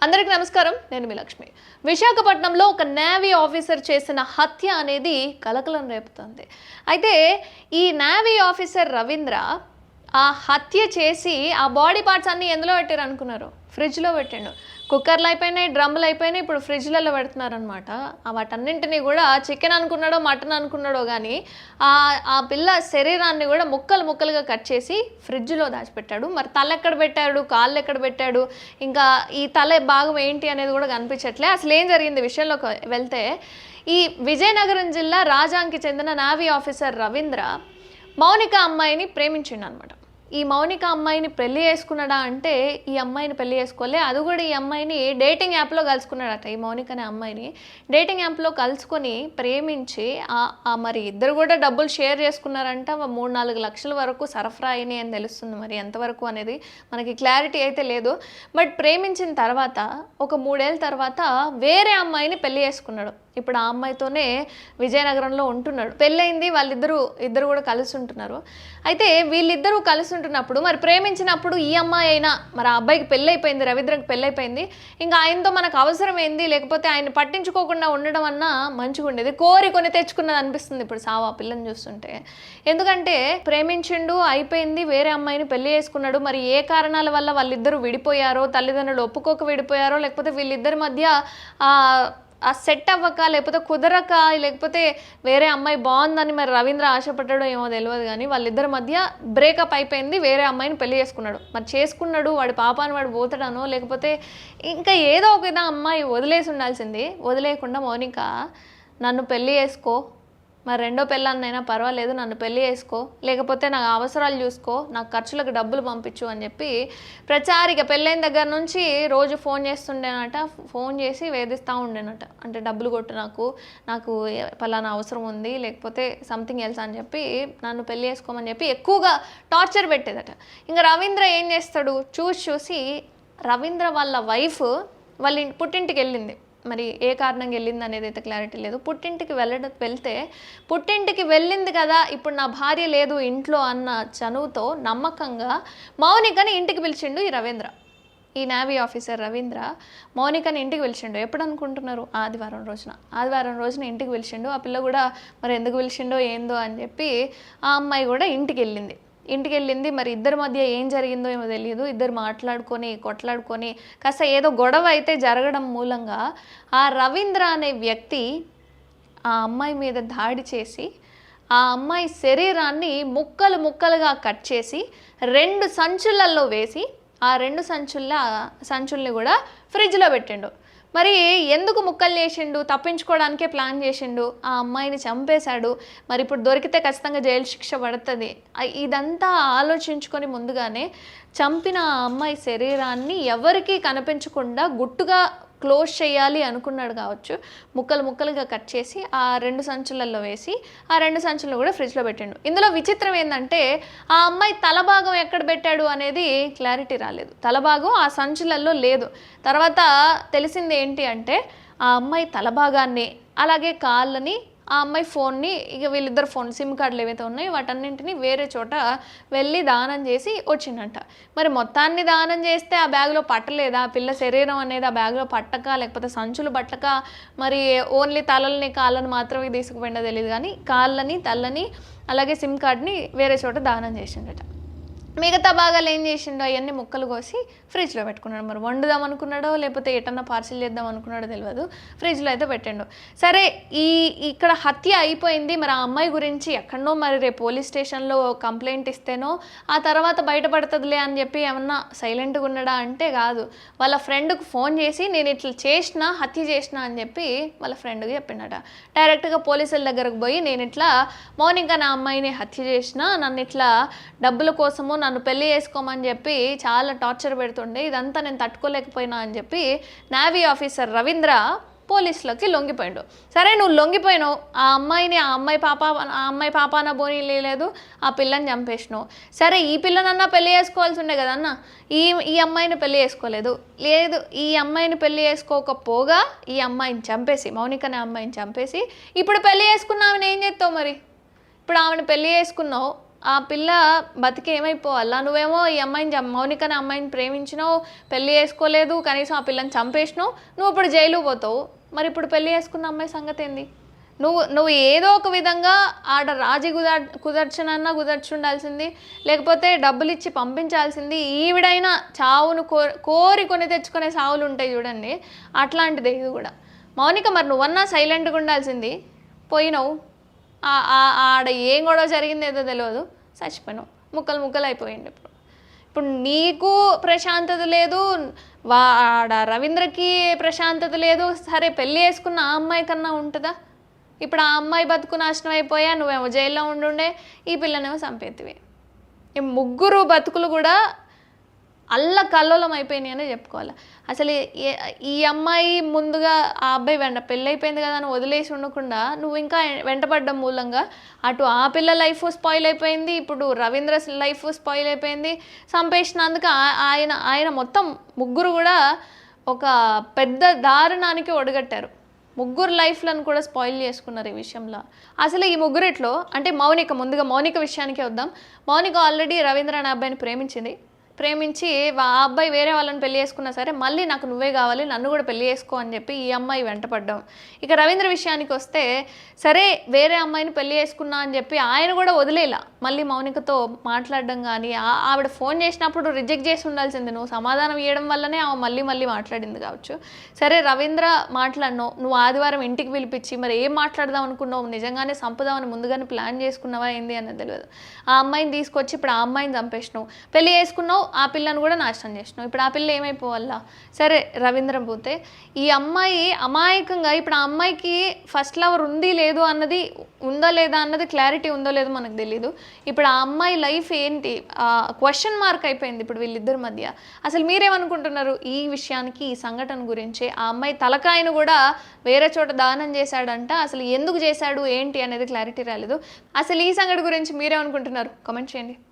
అందరికీ నమస్కారం. నేను మీ లక్ష్మి. విశాఖపట్నంలో ఒక నేవీ ఆఫీసర్ చేసిన హత్య అనేది కలకలం రేపుతుంది. అయితే ఈ నేవీ ఆఫీసర్ రవీంద్ర ఆ హత్య చేసి ఆ బాడీ పార్ట్స్ అన్నీ ఎందులో పెట్టారు అనుకున్నారు? ఫ్రిడ్జ్లో పెట్టిండు. కుక్కర్లు అయిపోయినాయి, డ్రమ్ములు అయిపోయినాయి, ఇప్పుడు ఫ్రిడ్జ్లలో పెడుతున్నారనమాట. వాటన్నింటినీ కూడా చికెన్ అనుకున్నాడో మటన్ అనుకున్నాడో కానీ ఆ పిల్ల శరీరాన్ని కూడా ముక్కలు ముక్కలుగా కట్ చేసి ఫ్రిడ్జ్లో దాచిపెట్టాడు. మరి తల ఎక్కడ పెట్టాడు, కాళ్ళు ఎక్కడ పెట్టాడు, ఇంకా ఈ తల భాగం ఏంటి అనేది కూడా కనిపించట్లే. అసలు ఏం జరిగింది విషయంలోకి వెళ్తే, ఈ విజయనగరం జిల్లా రాజాంకి చెందిన నేవీ ఆఫీసర్ రవీంద్ర మౌనిక అమ్మాయిని ప్రేమించిండు అనమాట. ఈ మౌనిక అమ్మాయిని పెళ్లి చేసుకున్నాడా అంటే ఈ అమ్మాయిని పెళ్లి చేసుకోలే. అది కూడా ఈ అమ్మాయిని డేటింగ్ యాప్లో కలుసుకున్నాడట. ఈ మౌనిక అనే అమ్మాయిని డేటింగ్ యాప్లో కలుసుకొని ప్రేమించి మరి ఇద్దరు కూడా డబ్బులు షేర్ చేసుకున్నారంట. 3-4 లక్షల వరకు సరఫరా అయినాయి అని తెలుస్తుంది. మరి ఎంతవరకు అనేది మనకి క్లారిటీ అయితే లేదు. బట్ ప్రేమించిన తర్వాత ఒక 3 ఏళ్ళ తర్వాత వేరే అమ్మాయిని పెళ్లి చేసుకున్నాడు. ఇప్పుడు ఆ అమ్మాయితోనే విజయనగరంలో ఉంటున్నాడు. పెళ్ళయింది, ఇద్దరు కూడా కలిసి ఉంటున్నారు. అయితే వీళ్ళిద్దరూ కలిసి ఉంటున్నప్పుడు మరి ప్రేమించినప్పుడు ఈ అమ్మాయి అయినా మరి ఆ అబ్బాయికి పెళ్ళైపోయింది, రవీంద్రకి పెళ్ళైపోయింది. ఇంకా ఆయనతో మనకు అవసరం ఏంది, లేకపోతే ఆయన పట్టించుకోకుండా ఉండడం అన్నా మంచిగా ఉండేది. కొని తెచ్చుకున్నది అనిపిస్తుంది ఇప్పుడు సావు ఆ పిల్లని చూస్తుంటే. ఎందుకంటే ప్రేమించిండు, అయిపోయింది, వేరే అమ్మాయిని పెళ్లి చేసుకున్నాడు. మరి ఏ కారణాల వల్ల వాళ్ళిద్దరూ విడిపోయారో, తల్లిదండ్రులు ఒప్పుకోక విడిపోయారో, లేకపోతే వీళ్ళిద్దరి మధ్య ఆ సెట్ అవ్వక, లేకపోతే కుదరక, లేకపోతే వేరే అమ్మాయి బాగుందని మరి రవీంద్ర ఆశపడ్డాడో ఏమో తెలియదు కానీ వాళ్ళిద్దరి మధ్య బ్రేకప్ అయిపోయింది. వేరే అమ్మాయిని పెళ్లి చేసుకున్నాడు. మరి చేసుకున్నాడు, వాడి పాపాన్ని వాడు పోతాడనో, లేకపోతే ఇంకా ఏదో ఒక అమ్మాయి వదిలేసి ఉండాల్సింది. వదిలేయకుండా మౌనిక నన్ను పెళ్లి చేసుకో, మరి రెండో పెళ్ళాన్నైనా పర్వాలేదు, నన్ను పెళ్లి చేసుకో, లేకపోతే నా అవసరాలు చూసుకో, నాకు ఖర్చులకు డబ్బులు పంపించు అని చెప్పి ప్రచారిక పెళ్ళైన దగ్గర నుంచి రోజు ఫోన్ చేస్తుండేనట. ఫోన్ చేసి వేధిస్తూ ఉండేనట. అంటే డబ్బులు కొట్టు, నాకు పలానా అవసరం ఉంది, లేకపోతే సంథింగ్ ఎల్స్ అని చెప్పి నన్ను పెళ్లి చేసుకోమని చెప్పి ఎక్కువగా టార్చర్ పెట్టేదట. ఇంకా రవీంద్ర ఏం చేస్తాడు, చూసి రవీంద్ర వాళ్ళ వైఫ్ వాళ్ళ పుట్టింటికి వెళ్ళింది. మరి ఏ కారణంగా వెళ్ళింది అనేది అయితే క్లారిటీ లేదు. పుట్టింటికి వెళ్తే పుట్టింటికి వెళ్ళింది కదా, ఇప్పుడు నా భార్య లేదు ఇంట్లో అన్న చనువుతో నమ్మకంగా మౌనికని ఇంటికి పిలిచిండు ఈ రవీంద్ర. ఈ నేవీ ఆఫీసర్ రవీంద్ర మౌనికని ఇంటికి పిలిచిండు. ఎప్పుడు అనుకుంటున్నారు? ఆదివారం రోజున ఇంటికి పిలిచిండు. ఆ పిల్ల కూడా మరి ఎందుకు పిలిచిండో ఏందో అని చెప్పి ఆ అమ్మాయి కూడా ఇంటికి వెళ్ళింది. మరి ఇద్దరి మధ్య ఏం జరిగిందో ఏమో తెలియదు. ఇద్దరు కొట్లాడుకొని కాస్త ఏదో గొడవ అయితే జరగడం మూలంగా ఆ రవీంద్ర అనే వ్యక్తి ఆ అమ్మాయి మీద దాడి చేసి ఆ అమ్మాయి శరీరాన్ని ముక్కలుగా కట్ చేసి 2 సంచులలో వేసి ఆ 2 సంచుల్ని కూడా ఫ్రిడ్జ్లో పెట్టిండు. మరి ఎందుకు ముక్కలు చేసిండు? తప్పించుకోవడానికే ప్లాన్ చేసిండు. ఆ అమ్మాయిని చంపేశాడు. మరి ఇప్పుడు దొరికితే ఖచ్చితంగా జైలు శిక్ష పడుతుంది. ఇదంతా ఆలోచించుకొని ముందుగానే చంపిన ఆ అమ్మాయి శరీరాన్ని ఎవరికీ కనిపించకుండా గుట్టుగా క్లోజ్ చేయాలి అనుకున్నాడు కావచ్చు. ముక్కలుగా కట్ చేసి ఆ 2 సంచులలో వేసి ఆ 2 సంచులను కూడా ఫ్రిడ్జ్లో పెట్టిండు. ఇందులో విచిత్రం ఏంటంటే ఆ అమ్మాయి తలభాగం ఎక్కడ పెట్టాడు అనేది క్లారిటీ రాలేదు. తలభాగం ఆ సంచులలో లేదు. తర్వాత తెలిసింది ఏంటి అంటే ఆ అమ్మాయి తలభాగాన్ని, అలాగే కాళ్ళని, ఆ అమ్మాయి ఫోన్ని, ఇక వీళ్ళిద్దరు ఫోన్ సిమ్ కార్డులు ఏవైతే ఉన్నాయో వాటన్నింటినీ వేరే చోట వెళ్ళి దానం చేసి వచ్చిందంట. మరి మొత్తాన్ని దానం చేస్తే ఆ బ్యాగ్లో పట్టలేదా? పిల్ల శరీరం అనేది ఆ బ్యాగ్లో పట్టక, లేకపోతే సంచులు పట్టక, మరి ఓన్లీ తలల్ని కాళ్ళని మాత్రమే తీసుకుపోయిందో తెలియదు కానీ కాళ్ళని, తలని, అలాగే సిమ్ కార్డ్ని వేరే చోట దానం చేసిండట. మిగతా భాగాలు ఏం చేసిండో అవన్నీ ముక్కలు కోసి ఫ్రిడ్జ్లో పెట్టుకున్నాడు. మరి వండుదాం అనుకున్నాడో, లేకపోతే ఎటన్నా పార్సిల్ చేద్దాం అనుకున్నాడో తెలియదు. ఫ్రిడ్జ్లో అయితే పెట్టిండు. సరే, ఇక్కడ హత్య అయిపోయింది. మరి ఆ అమ్మాయి గురించి ఎక్కడనో మరి రేపు పోలీస్ స్టేషన్లో కంప్లైంట్ ఇస్తేనో ఆ తర్వాత బయటపడుతుందిలే అని చెప్పి ఏమన్నా సైలెంట్గా ఉన్నాడా అంటే కాదు. వాళ్ళ ఫ్రెండ్కి ఫోన్ చేసి నేను ఇట్లా హత్య చేసిన అని చెప్పి వాళ్ళ ఫ్రెండ్కి చెప్పిండట. డైరెక్ట్గా పోలీసుల దగ్గరకు పోయి నేను ఇట్లా మౌనిక నా అమ్మాయిని హత్య చేసిన, నన్ను ఇట్లా డబ్బుల కోసము నన్ను పెళ్లి చేసుకోమని చెప్పి చాలా టార్చర్ పెడుతుండే, ఇదంతా నేను తట్టుకోలేకపోయినా అని చెప్పి నేవీ ఆఫీసర్ రవీంద్ర పోలీసులకి లొంగిపోయాడు. సరే, నువ్వు లొంగిపోయినావు, ఆ అమ్మాయి పాపాన బోని లేదు, ఆ పిల్లని చంపేసినావు. సరే, ఈ పిల్లనన్నా పెళ్లి చేసుకోవాల్సి ఉండే కదన్నా, ఈ అమ్మాయిని పెళ్లి చేసుకోలేదు. ఈ అమ్మాయిని పెళ్లి చేసుకోకపోగా ఈ అమ్మాయిని చంపేసి, మౌనిక అనే అమ్మాయిని చంపేసి ఇప్పుడు పెళ్లి చేసుకున్నామని ఏం చేస్తావు? మరి ఇప్పుడు ఆమెను పెళ్లి చేసుకున్నావు, ఆ పిల్ల బతికి ఏమైపోవాలా? నువ్వేమో ఈ అమ్మాయిని మౌనిక అనే అమ్మాయిని ప్రేమించినావు, పెళ్లి చేసుకోలేదు, కనీసం ఆ పిల్లని చంపేసినావు, నువ్వు ఇప్పుడు జైలుకి పోతావు. మరి ఇప్పుడు పెళ్లి చేసుకున్న అమ్మాయి సంగతి ఏంది? నువ్వు ఏదో ఒక విధంగా ఆడ రాజీ కుదర్చనన్నా కుదర్చుండాల్సింది, లేకపోతే డబ్బులు ఇచ్చి పంపించాల్సింది. ఈవిడైనా చావును కోరి కొని తెచ్చుకునే సావులు ఉంటాయి చూడండి, అట్లాంటిదే ఇది కూడా. మౌనిక మరి నువ్వన్నా సైలెంట్గా ఉండాల్సింది, పోయినావు. ఆడ ఏం గొడవ జరిగింది ఏదో తెలియదు, చచ్చిపోయినావు, ముక్కలు ముక్కలు అయిపోయింది. ఇప్పుడు నీకు ప్రశాంతత లేదు, ఆడ రవీంద్రకి ప్రశాంతత లేదు. సరే పెళ్ళి చేసుకున్న ఆ అమ్మాయి కన్నా ఉంటుందా? ఇప్పుడు ఆ అమ్మాయి బతుకు నాశనం అయిపోయా, నువ్వేమో జైల్లో ఉండుండే, ఈ పిల్లనేమో చంపేతివి. ఈ ముగ్గురు బతుకులు కూడా కల్లోలం అయిపోయినాయి అనే చెప్పుకోవాలి. అసలు ఈ అమ్మాయి ముందుగా ఆ అబ్బాయి పెళ్ళి అయిపోయింది కదా అని వదిలేసి ఉండకుండా నువ్వు ఇంకా వెంటపడ్డం మూలంగా అటు ఆ పిల్ల లైఫ్ స్పాయిల్ అయిపోయింది, ఇప్పుడు రవీంద్ర లైఫ్ స్పాయిల్ అయిపోయింది. చంపేసినందుకు ఆయన మొత్తం ముగ్గురు కూడా ఒక పెద్ద దారుణానికి ఒడగట్టారు. ముగ్గురు లైఫ్లను కూడా స్పాయిల్ చేసుకున్నారు ఈ విషయంలో. అసలు ఈ ముగ్గురిట్లో అంటే ముందుగా మౌనిక విషయానికి వద్దాం. మౌనిక ఆల్రెడీ రవీంద్ర అనే అబ్బాయిని ప్రేమించి ఆ అబ్బాయి వేరే వాళ్ళని పెళ్లి చేసుకున్నా సరే మళ్ళీ నాకు నువ్వే కావాలి, నన్ను కూడా పెళ్లి చేసుకో అని చెప్పి ఈ అమ్మాయి వెంటపడ్డాం. ఇక రవీంద్ర విషయానికి వస్తే సరే వేరే అమ్మాయిని పెళ్లి చేసుకున్నా అని చెప్పి ఆయన కూడా వదిలేలా, మళ్ళీ మౌనికతో మాట్లాడడం కానీ, ఆవిడ ఫోన్ చేసినప్పుడు రిజెక్ట్ చేసి ఉండాల్సింది, నువ్వు సమాధానం ఇవ్వడం వల్లనే ఆమె మళ్ళీ మాట్లాడింది కావచ్చు. సరే రవీంద్ర మాట్లాడినావు, నువ్వు ఆదివారం ఇంటికి పిలిపించి మరి ఏం మాట్లాడదాం అనుకున్నావు, నిజంగానే చంపుదామని ముందుగానే ప్లాన్ చేసుకున్నావా ఏంది అన్నది తెలియదు. ఆ అమ్మాయిని తీసుకొచ్చి ఇప్పుడు ఆ అమ్మాయిని చంపేసినావు, పెళ్లి చేసుకున్నావు, ఆ పిల్లను కూడా నాశనం చేసినావు. ఇప్పుడు ఆ పిల్ల ఏమైపోవాలా? సరే రవీంద్ర పోతే ఈ అమ్మాయి అమాయకంగా ఇప్పుడు ఆ అమ్మాయికి ఫస్ట్ లవర్ ఉంది లేదు అన్నది, ఉందో లేదా అన్నది క్లారిటీ ఉందో లేదో మనకు తెలీదు. ఇప్పుడు ఆ అమ్మాయి లైఫ్ ఏంటి క్వశ్చన్ మార్క్ అయిపోయింది ఇప్పుడు వీళ్ళిద్దరి మధ్య. అసలు మీరేమనుకుంటున్నారు ఈ విషయానికి, ఈ సంఘటన గురించి? ఆ అమ్మాయి తలకాయను కూడా వేరే చోట దానం చేశాడంట, అసలు ఎందుకు చేశాడు ఏంటి అనేది క్లారిటీ రాలేదు. అసలు ఈ సంఘటన గురించి మీరేమనుకుంటున్నారు? కామెంట్ చేయండి.